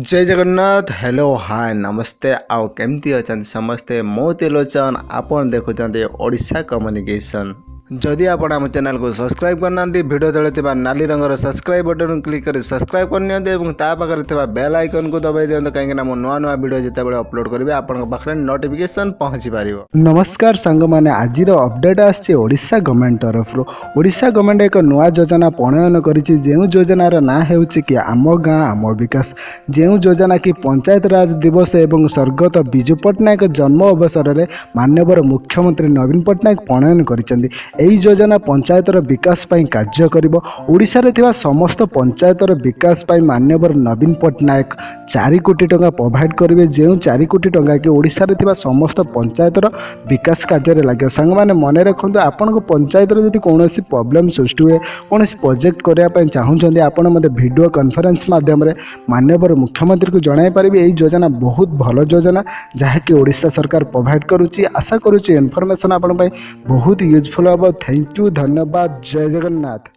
जय Jagannath. Hello hi नमस्ते आउ केमती अच्छा समस्ते मो तिलोचन आपन देखुं ओडिशा कम्युनिकेशन। जदि आपण आम चैनल को सब्सक्राइब करना वीडियो तले नाली रंगर सब्सक्राइब बटन क्लिक कर सब्सक्राइब कर बेल आइकन को दबाई दिखाँ कहीं नुआ नुआ वीडियो जिते अपलोड करेंगे आपन पाखे नोटिफिकेशन पहुँची पार। नमस्कार सांग मैंने आज अपडेट आसी ओडिशा गवर्नमेंट तरफ ओडिशा गवर्नमेंट एक नुआ योजना प्रणयन करिछि जो योजनार ना हेउछि कि आम गाँ आम विकास जो योजना कि पंचायत राज दिवस एवं स्वर्गत विजु पट्टनायक जन्म अवसर में माननीय मुख्यमंत्री नवीन पट्टनायक प्रणयन करिसेंति। एही योजना पंचायतर विकास पाई कार्य करिबो। ओडिशा रे थिबा समस्त पंचायतर विकास पाई माननीय नवीन पट्टनायक 4 कोटी टंका प्रोवाइड करिवे जो 4 कोटी टंका कि ओडिशा रे थिबा समस्त पंचायतर विकास कार्य लगे। सांग मैंने मन रखु आपण पंचायत जब कौन प्रोब्लेम सृष्टि हुए कौन प्रोजेक्ट करने चाहूँगी आपड़ मत वीडियो कॉन्फ्रेंस माध्यम माननीय मुख्यमंत्री को जन पारे। यही योजना बहुत भल योजना जहाँकि ओडिशा सरकार प्रोवाइड करुच्ची। आशा करुच्ची इनफॉरमेशन आपण बहुत यूजफुल हम। थैंक यू धन्यवाद। जय जगन्नाथ।